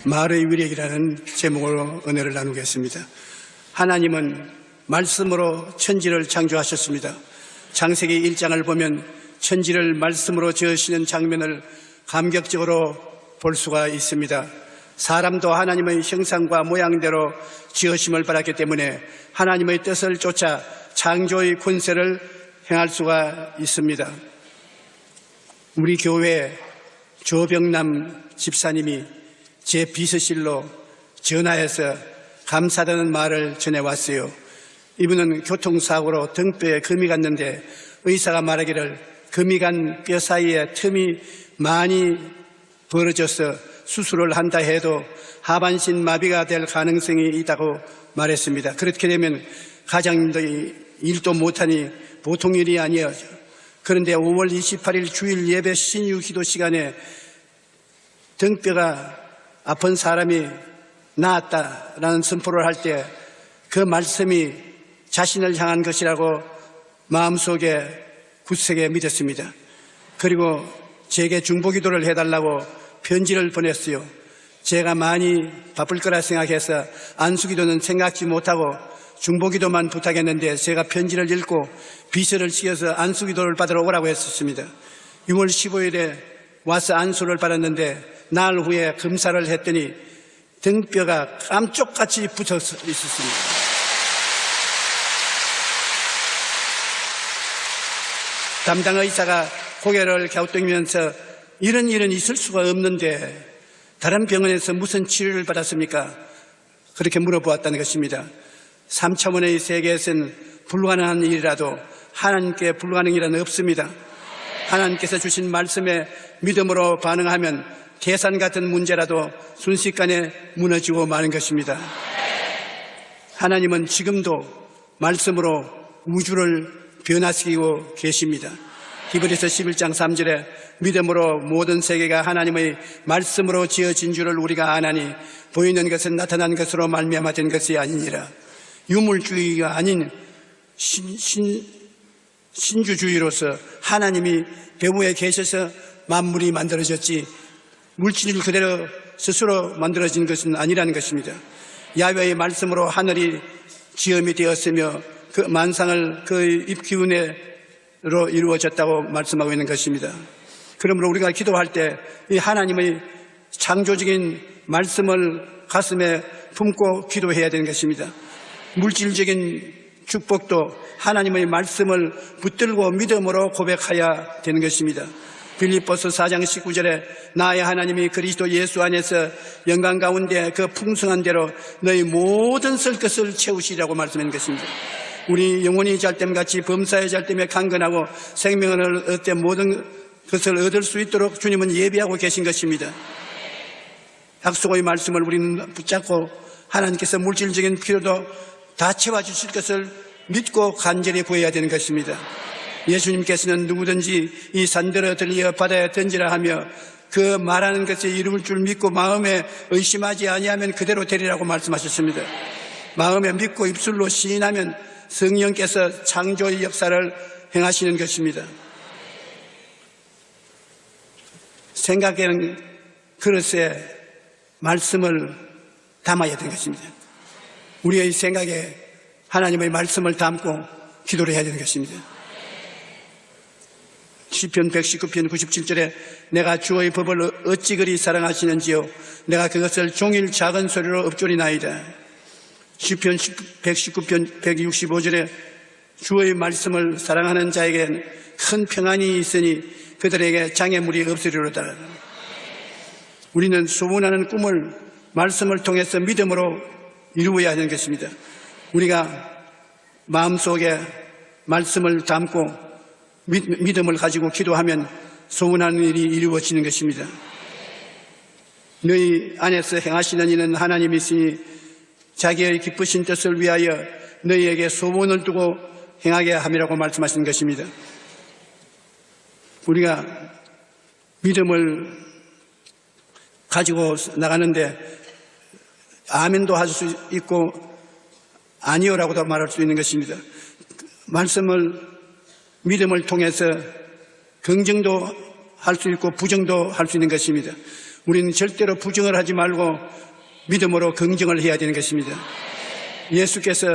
말의 위력이라는 제목으로 은혜를 나누겠습니다. 하나님은 말씀으로 천지를 창조하셨습니다. 창세기 1장을 보면 천지를 말씀으로 지으시는 장면을 감격적으로 볼 수가 있습니다. 사람도 하나님의 형상과 모양대로 지으심을 받았기 때문에 하나님의 뜻을 쫓아 창조의 권세를 행할 수가 있습니다. 우리 교회 조병남 집사님이 제 비서실로 전화해서 감사하다는 말을 전해왔어요. 이분은 교통사고로 등뼈에 금이 갔는데 의사가 말하기를 금이 간 뼈 사이에 틈이 많이 벌어져서 수술을 한다 해도 하반신 마비가 될 가능성이 있다고 말했습니다. 그렇게 되면 가장님도 일도 못하니 보통 일이 아니에요. 그런데 5월 28일 주일 예배 신유 기도 시간에 등뼈가 아픈 사람이 나았다라는 선포를 할 때 그 말씀이 자신을 향한 것이라고 마음속에 굳세게 믿었습니다. 그리고 제게 중보기도를 해달라고 편지를 보냈어요. 제가 많이 바쁠 거라 생각해서 안수기도는 생각지 못하고 중보기도만 부탁했는데 제가 편지를 읽고 비서를 시켜서 안수기도를 받으러 오라고 했었습니다. 6월 15일에 와서 안수를 받았는데 나흘 후에 검사를 했더니 등뼈가 깜쪽같이 붙어 있었습니다. 담당 의사가 고개를 갸우뚱이면서 이런 일은 있을 수가 없는데 다른 병원에서 무슨 치료를 받았습니까? 그렇게 물어보았다는 것입니다. 3차원의 세계에서는 불가능한 일이라도 하나님께 불가능한 일은 없습니다. 하나님께서 주신 말씀에 믿음으로 반응하면 계산 같은 문제라도 순식간에 무너지고 마는 것입니다. 하나님은 지금도 말씀으로 우주를 변화시키고 계십니다. 히브리서 11장 3절에 믿음으로 모든 세계가 하나님의 말씀으로 지어진 줄을 우리가 아나니 보이는 것은 나타난 것으로 말미암아 된 것이 아니니라. 유물주의가 아닌 신주주의로서 하나님이 배후에 계셔서 만물이 만들어졌지 물질 그대로 스스로 만들어진 것은 아니라는 것입니다. 야훼의 말씀으로 하늘이 지음이 되었으며 그 만상을 그의 입기운으로 이루어졌다고 말씀하고 있는 것입니다. 그러므로 우리가 기도할 때 이 하나님의 창조적인 말씀을 가슴에 품고 기도해야 되는 것입니다. 물질적인 축복도 하나님의 말씀을 붙들고 믿음으로 고백해야 되는 것입니다. 빌립보서 4장 19절에 나의 하나님이 그리스도 예수 안에서 영광 가운데 그 풍성한 대로 너희 모든 쓸 것을 채우시라고 말씀하는 것입니다. 우리 영혼이 잘됨같이 범사의 잘됨에 강건하고 생명을 얻을 때 모든 것을 얻을 수 있도록 주님은 예비하고 계신 것입니다. 약속의 말씀을 우리는 붙잡고 하나님께서 물질적인 필요도 다 채워주실 것을 믿고 간절히 구해야 되는 것입니다. 예수님께서는 누구든지 이 산들어 들려 바다에 던지라 하며 그 말하는 것이 이루어질 줄 믿고 마음에 의심하지 아니하면 그대로 되리라고 말씀하셨습니다. 마음에 믿고 입술로 시인하면 성령께서 창조의 역사를 행하시는 것입니다. 생각에는 그릇에 말씀을 담아야 되는 것입니다. 우리의 생각에 하나님의 말씀을 담고 기도를 해야 되는 것입니다. 시편 119편 97절에 내가 주의 법을 어찌 그리 사랑하시는지요 내가 그것을 종일 작은 소리로 읊조리나이다. 시편 119편 165절에 주의 말씀을 사랑하는 자에게는 큰 평안이 있으니 그들에게 장애물이 없으리로다. 우리는 소원하는 꿈을 말씀을 통해서 믿음으로 이루어야 하는 것입니다. 우리가 마음속에 말씀을 담고 믿음을 가지고 기도하면 소원하는 일이 이루어지는 것입니다. 너희 안에서 행하시는 이는 하나님이시니 자기의 기쁘신 뜻을 위하여 너희에게 소원을 두고 행하게 함이라고 말씀하신 것입니다. 우리가 믿음을 가지고 나가는데 아멘도 할 수 있고 아니요라고도 말할 수 있는 것입니다. 말씀을 믿음을 통해서 긍정도 할 수 있고 부정도 할 수 있는 것입니다. 우리는 절대로 부정을 하지 말고 믿음으로 긍정을 해야 되는 것입니다. 예수께서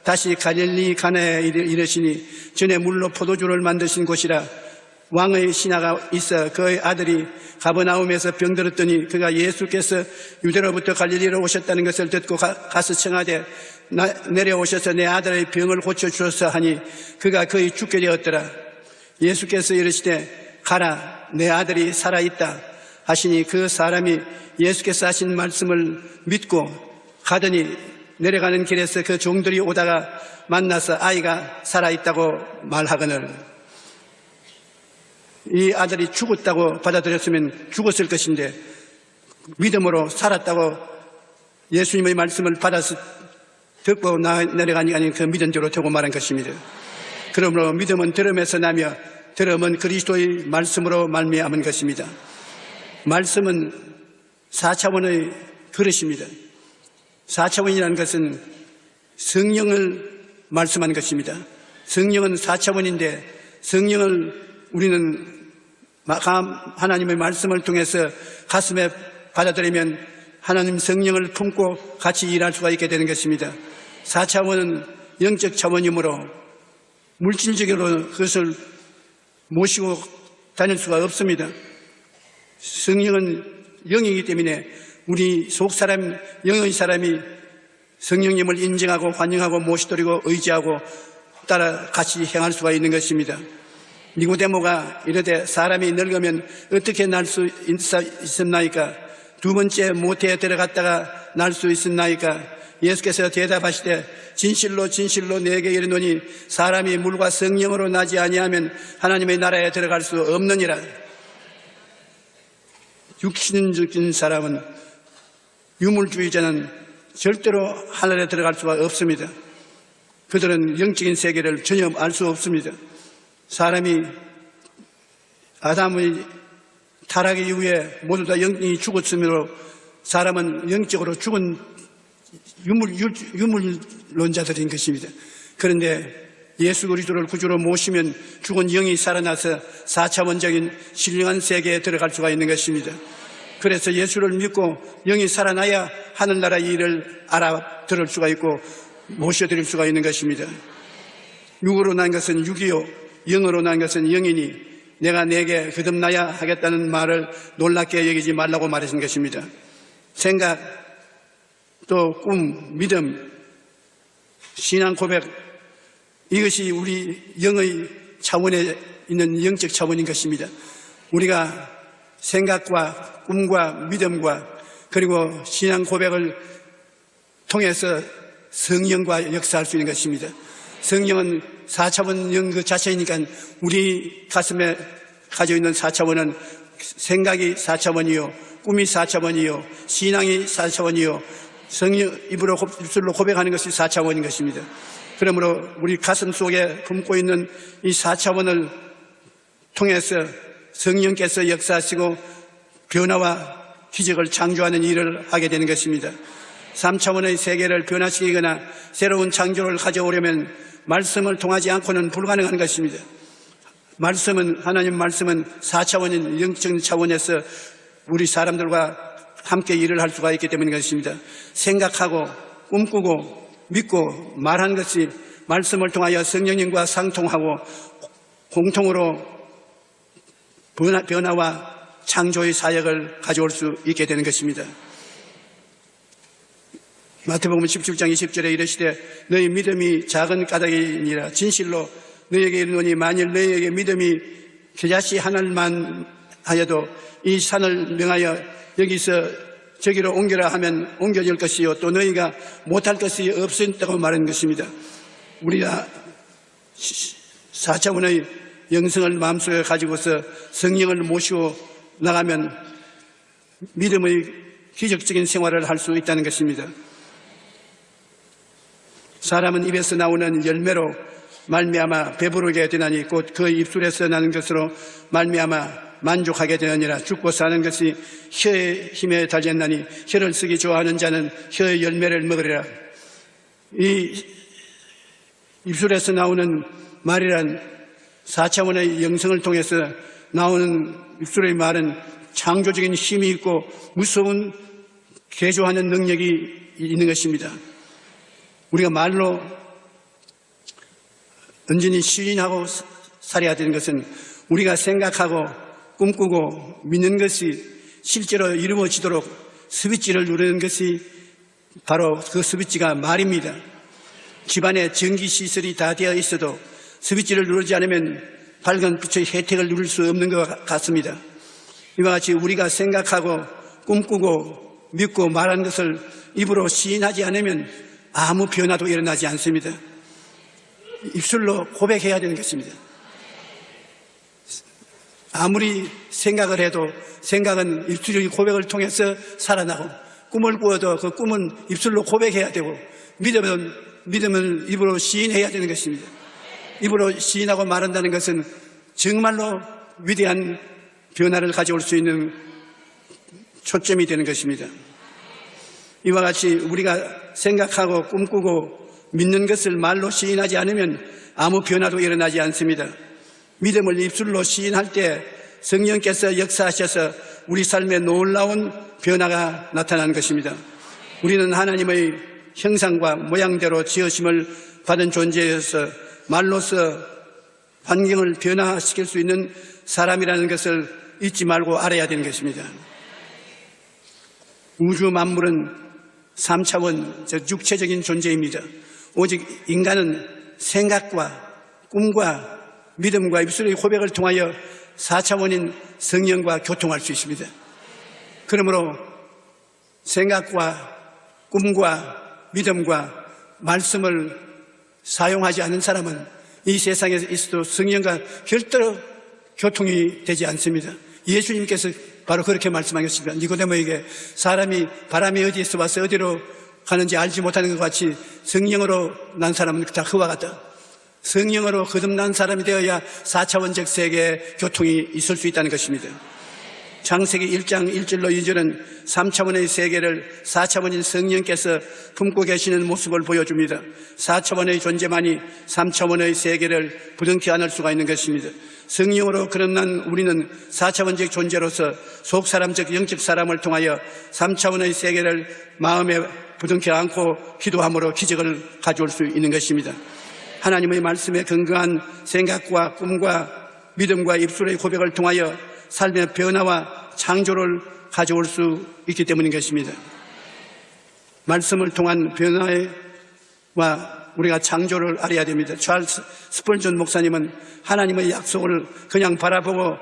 다시 갈릴리 가나에 이르시니 전에 물로 포도주를 만드신 곳이라 왕의 신하가 있어 그의 아들이 가버나움에서 병들었더니 그가 예수께서 유대로부터 갈릴리로 오셨다는 것을 듣고 가서 청하되 내려오셔서 내 아들의 병을 고쳐주소서 하니 그가 거의 죽게 되었더라. 예수께서 이르시되 가라 내 아들이 살아있다 하시니 그 사람이 예수께서 하신 말씀을 믿고 가더니 내려가는 길에서 그 종들이 오다가 만나서 아이가 살아있다고 말하거늘 이 아들이 죽었다고 받아들였으면 죽었을 것인데 믿음으로 살았다고 예수님의 말씀을 받아서 듣고 내려가니 그 믿음대로 되고 말한 것입니다. 그러므로 믿음은 들음에서 나며 들음은 그리스도의 말씀으로 말미암은 것입니다. 말씀은 4차원의 그릇입니다. 4차원이라는 것은 성령을 말씀하는 것입니다. 성령은 4차원인데 성령을 우리는 하나님의 말씀을 통해서 가슴에 받아들이면 하나님 성령을 품고 같이 일할 수가 있게 되는 것입니다. 4차원은 영적 차원이므로 물질적으로 그것을 모시고 다닐 수가 없습니다. 성령은 영이기 때문에 우리 속사람, 영의 사람이 성령님을 인정하고 환영하고 모시도리고 의지하고 따라 같이 행할 수가 있는 것입니다. 니고데모가 이르되 사람이 늙으면 어떻게 날 수 있었나이까? 두 번째 모태에 들어갔다가 날 수 있었나이까? 예수께서 대답하시되 진실로 진실로 내게 이르노니 사람이 물과 성령으로 나지 아니하면 하나님의 나라에 들어갈 수 없느니라. 육신적인 사람은 유물주의자는 절대로 하늘에 들어갈 수가 없습니다. 그들은 영적인 세계를 전혀 알 수 없습니다. 사람이 아담의 타락 이후에 모두 다 영이 죽었으므로 사람은 영적으로 죽은 유물론자들인 것입니다. 그런데 예수 그리스도를 구주로 모시면 죽은 영이 살아나서 4차원적인 신령한 세계에 들어갈 수가 있는 것입니다. 그래서 예수를 믿고 영이 살아나야 하늘나라 일을 알아들을 수가 있고 모셔드릴 수가 있는 것입니다. 육으로 난 것은 육이요 영으로 난 것은 영이니 내가 내게 거듭나야 하겠다는 말을 놀랍게 여기지 말라고 말하신 것입니다. 생각, 또 꿈, 믿음, 신앙 고백, 이것이 우리 영의 차원에 있는 영적 차원인 것입니다. 우리가 생각과 꿈과 믿음과 그리고 신앙 고백을 통해서 성령과 역사할 수 있는 것입니다. 성령은 4차원 영 그 자체이니까 우리 가슴에 가지고 있는 4차원은 생각이 4차원이요, 꿈이 4차원이요, 신앙이 4차원이요, 성령 입술로 고백하는 것이 4차원인 것입니다. 그러므로 우리 가슴 속에 품고 있는 이 4차원을 통해서 성령께서 역사하시고 변화와 기적을 창조하는 일을 하게 되는 것입니다. 3차원의 세계를 변화시키거나 새로운 창조를 가져오려면 말씀을 통하지 않고는 불가능한 것입니다. 하나님 말씀은 4차원인 영적 차원에서 우리 사람들과 함께 일을 할 수가 있기 때문인 것입니다. 생각하고 꿈꾸고 믿고 말하는 것이 말씀을 통하여 성령님과 상통하고 공통으로 변화와 창조의 사역을 가져올 수 있게 되는 것입니다. 마태복음 17장 20절에 이르시되 너희 믿음이 작은 까닭이니라 진실로 너희에게 이르노니 만일 너희에게 믿음이 겨자씨 하늘만 하여도 이 산을 명하여 여기서 저기로 옮겨라 하면 옮겨질 것이요 또 너희가 못할 것이 없었다고 말하는 것입니다. 우리가 4차원의 영성을 마음속에 가지고서 성령을 모시고 나가면 믿음의 기적적인 생활을 할 수 있다는 것입니다. 사람은 입에서 나오는 열매로 말미암아 배부르게 되나니 곧 그 입술에서 나는 것으로 말미암아 만족하게 되느니라. 죽고 사는 것이 혀의 힘에 달렸나니 혀를 쓰기 좋아하는 자는 혀의 열매를 먹으리라. 이 입술에서 나오는 말이란 4차원의 영성을 통해서 나오는 입술의 말은 창조적인 힘이 있고 무서운 개조하는 능력이 있는 것입니다. 우리가 말로 온전히 시인하고 살아야 되는 것은 우리가 생각하고 꿈꾸고 믿는 것이 실제로 이루어지도록 스위치를 누르는 것이 바로 그 스위치가 말입니다. 집안에 전기시설이 다 되어 있어도 스위치를 누르지 않으면 밝은 빛의 혜택을 누릴 수 없는 것 같습니다. 이와 같이 우리가 생각하고 꿈꾸고 믿고 말하는 것을 입으로 시인하지 않으면 아무 변화도 일어나지 않습니다. 입술로 고백해야 되는 것입니다. 아무리 생각을 해도 생각은 입술의 고백을 통해서 살아나고 꿈을 꾸어도 그 꿈은 입술로 고백해야 되고 믿음을 입으로 시인해야 되는 것입니다. 입으로 시인하고 말한다는 것은 정말로 위대한 변화를 가져올 수 있는 초점이 되는 것입니다. 이와 같이 우리가 생각하고 꿈꾸고 믿는 것을 말로 시인하지 않으면 아무 변화도 일어나지 않습니다. 믿음을 입술로 시인할 때 성령께서 역사하셔서 우리 삶에 놀라운 변화가 나타나는 것입니다. 우리는 하나님의 형상과 모양대로 지으심을 받은 존재여서 말로서 환경을 변화시킬 수 있는 사람이라는 것을 잊지 말고 알아야 되는 것입니다. 우주 만물은 3차원, 즉 육체적인 존재입니다. 오직 인간은 생각과 꿈과 믿음과 입술의 고백을 통하여 4차원인 성령과 교통할 수 있습니다. 그러므로 생각과 꿈과 믿음과 말씀을 사용하지 않는 사람은 이 세상에 있어도 성령과 절대로 교통이 되지 않습니다. 예수님께서 바로 그렇게 말씀하셨습니다. 니고데모에게 사람이 바람이 어디에서 와서 어디로 가는지 알지 못하는 것 같이 성령으로 난 사람은 다 그와 같다. 성령으로 거듭난 사람이 되어야 4차원적 세계에 교통이 있을 수 있다는 것입니다. 창세기 1장 1절로 2절은 3차원의 세계를 4차원인 성령께서 품고 계시는 모습을 보여줍니다. 4차원의 존재만이 3차원의 세계를 부둥켜 안을 수가 있는 것입니다. 성령으로 거듭난 우리는 4차원적 존재로서 속사람적 영적 사람을 통하여 3차원의 세계를 마음에 부둥켜 안고 기도함으로 기적을 가져올 수 있는 것입니다. 하나님의 말씀에 근거한 생각과 꿈과 믿음과 입술의 고백을 통하여 삶의 변화와 창조를 가져올 수 있기 때문인 것입니다. 말씀을 통한 변화와 우리가 창조를 알아야 됩니다. 찰스 스펄전 목사님은 하나님의 약속을 그냥 바라보고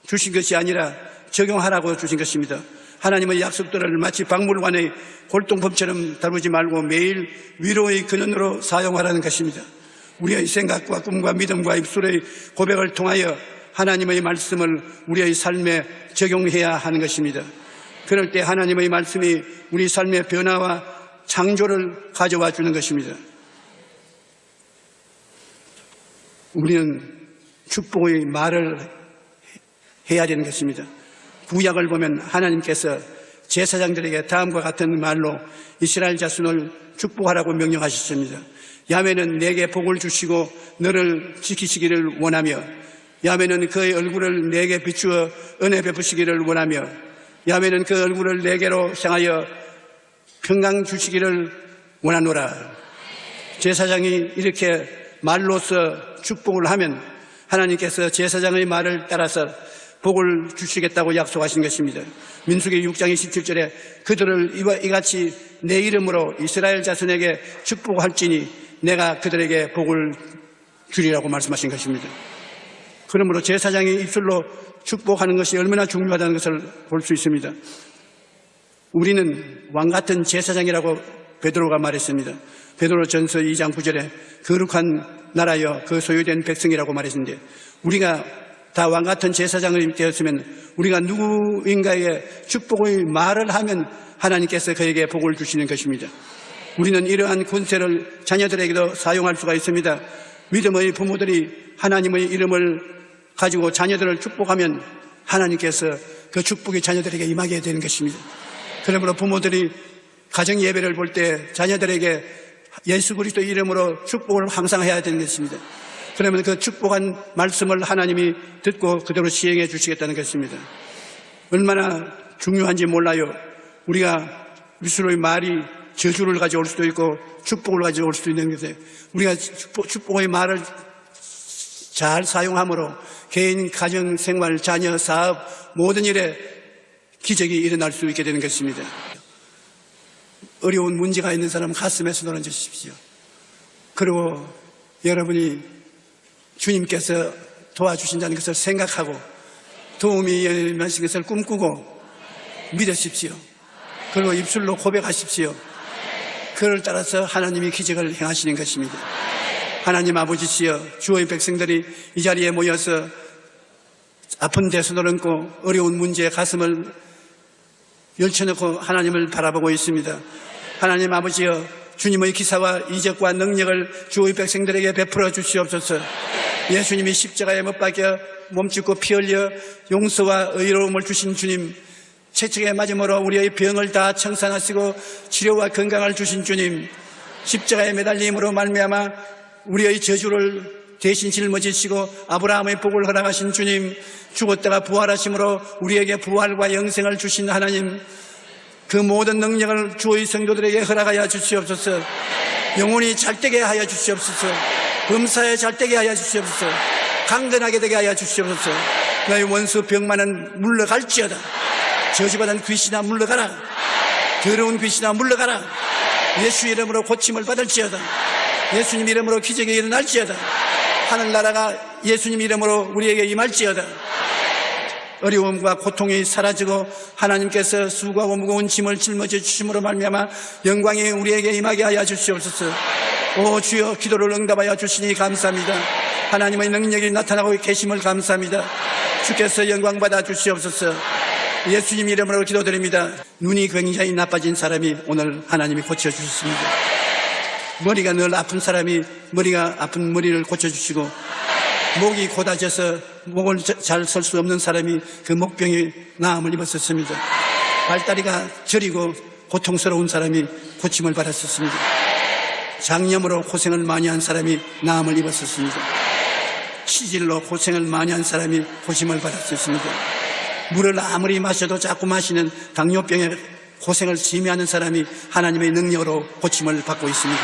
주신 것이 아니라 적용하라고 주신 것입니다. 하나님의 약속들을 마치 박물관의 골동품처럼 다루지 말고 매일 위로의 근원으로 사용하라는 것입니다. 우리의 생각과 꿈과 믿음과 입술의 고백을 통하여 하나님의 말씀을 우리의 삶에 적용해야 하는 것입니다. 그럴 때 하나님의 말씀이 우리 삶의 변화와 창조를 가져와 주는 것입니다. 우리는 축복의 말을 해야 되는 것입니다. 구약을 보면 하나님께서 제사장들에게 다음과 같은 말로 이스라엘 자손을 축복하라고 명령하셨습니다. 야훼는 내게 복을 주시고 너를 지키시기를 원하며, 야훼는 그의 얼굴을 내게 비추어 은혜 베푸시기를 원하며, 야훼는 그 얼굴을 내게로 향하여 평강 주시기를 원하노라. 제사장이 이렇게 말로서 축복을 하면 하나님께서 제사장의 말을 따라서 복을 주시겠다고 약속하신 것입니다. 민수기 6장 27절에 그들을 이같이 내 이름으로 이스라엘 자손에게 축복할지니 내가 그들에게 복을 주리라고 말씀하신 것입니다. 그러므로 제사장이 입술로 축복하는 것이 얼마나 중요하다는 것을 볼 수 있습니다. 우리는 왕같은 제사장이라고 베드로가 말했습니다. 베드로전서 2장 9절에 거룩한 나라여 그 소유된 백성이라고 말했는데, 우리가 다 왕같은 제사장이 되었으면 우리가 누구인가에게 축복의 말을 하면 하나님께서 그에게 복을 주시는 것입니다. 우리는 이러한 권세를 자녀들에게도 사용할 수가 있습니다. 믿음의 부모들이 하나님의 이름을 가지고 자녀들을 축복하면 하나님께서 그 축복이 자녀들에게 임하게 되는 것입니다. 그러므로 부모들이 가정 예배를 볼 때 자녀들에게 예수 그리스도 이름으로 축복을 항상 해야 되는 것입니다. 그러면 그 축복한 말씀을 하나님이 듣고 그대로 시행해 주시겠다는 것입니다. 얼마나 중요한지 몰라요. 우리가 스스로의 말이 저주를 가져올 수도 있고 축복을 가져올 수도 있는 것에 우리가 축복의 말을 잘 사용함으로 개인, 가정, 생활, 자녀, 사업 모든 일에 기적이 일어날 수 있게 되는 것입니다. 어려운 문제가 있는 사람은 가슴에 손을 얹으십시오. 그리고 여러분이 주님께서 도와주신다는 것을 생각하고 도움이 일어나신 것을 꿈꾸고 믿으십시오. 그리고 입술로 고백하십시오. 그를 따라서 하나님이 기적을 행하시는 것입니다. 하나님 아버지시여, 주의 백성들이 이 자리에 모여서 아픈 대손을 얹고 어려운 문제에 가슴을 열쳐놓고 하나님을 바라보고 있습니다. 하나님 아버지여, 주님의 기사와 이적과 능력을 주의 백성들에게 베풀어 주시옵소서. 예수님이 십자가에 못 박혀 몸짓고 피 흘려 용서와 의로움을 주신 주님, 채찍에 맞음으로 우리의 병을 다 청산하시고 치료와 건강을 주신 주님, 십자가에 매달림으로 말미암아 우리의 저주를 대신 짊어지시고 아브라함의 복을 허락하신 주님, 죽었다가 부활하심으로 우리에게 부활과 영생을 주신 하나님, 그 모든 능력을 주의 성도들에게 허락하여 주시옵소서. 영혼이 잘되게 하여 주시옵소서. 범사에 잘되게 하여 주시옵소서. 강건하게 되게 하여 주시옵소서. 너희 원수 병만은 물러갈지어다. 저주받은 귀신아 물러가라. 더러운 귀신아 물러가라. 예수 이름으로 고침을 받을지어다. 예수님 이름으로 기적이 일어날지어다. 하늘나라가 예수님 이름으로 우리에게 임할지어다. 어려움과 고통이 사라지고 하나님께서 수고하고 무거운 짐을 짊어져 주심으로 말미암아 영광이 우리에게 임하게 하여 주시옵소서. 오 주여, 기도를 응답하여 주시니 감사합니다. 하나님의 능력이 나타나고 계심을 감사합니다. 주께서 영광 받아 주시옵소서. 예수님 이름으로 기도드립니다. 눈이 굉장히 나빠진 사람이 오늘 하나님이 고쳐주셨습니다. 머리가 늘 아픈 사람이 머리가 아픈 머리를 고쳐주시고, 목이 고다져서 목을 잘 설 수 없는 사람이 그 목병이 나음을 입었었습니다. 발다리가 저리고 고통스러운 사람이 고침을 받았었습니다. 장염으로 고생을 많이 한 사람이 나음을 입었었습니다. 치질로 고생을 많이 한 사람이 고침을 받았었습니다. 물을 아무리 마셔도 자꾸 마시는 당뇨병에 고생을 심히 하는 사람이 하나님의 능력으로 고침을 받고 있습니다.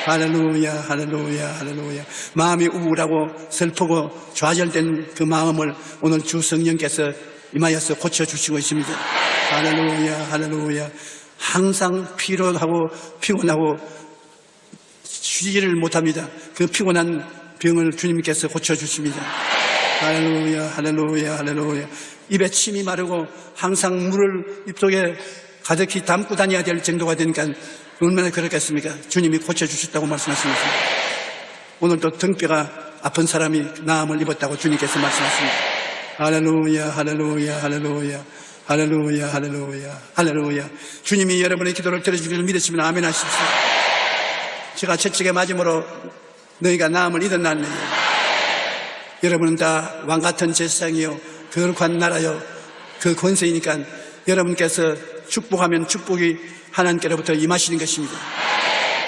할렐루야, 할렐루야, 할렐루야. 마음이 우울하고 슬프고 좌절된 그 마음을 오늘 주 성령께서 임하여서 고쳐주시고 있습니다. 할렐루야, 할렐루야. 항상 피로하고 피곤하고 쉬지를 못합니다. 그 피곤한 병을 주님께서 고쳐주십니다. 할렐루야, 할렐루야, 할렐루야. 입에 침이 마르고 항상 물을 입속에 가득히 담고 다녀야 될 정도가 되니까 얼마나 그렇겠습니까? 주님이 고쳐주셨다고 말씀하십니다. 오늘도 등뼈가 아픈 사람이 나음을 입었다고 주님께서 말씀하십니다. 할렐루야, 할렐루야, 할렐루야, 할렐루야, 할렐루야, 할렐루야. 주님이 여러분의 기도를 들어주기를 믿으시면 아멘 하십시오. 제가 채찍에 맞음으로 너희가 나음을 잊었나니 여러분은 다 왕같은 제사장이요 거룩한 나라요 그 권세이니까 여러분께서 축복하면 축복이 하나님께로부터 임하시는 것입니다.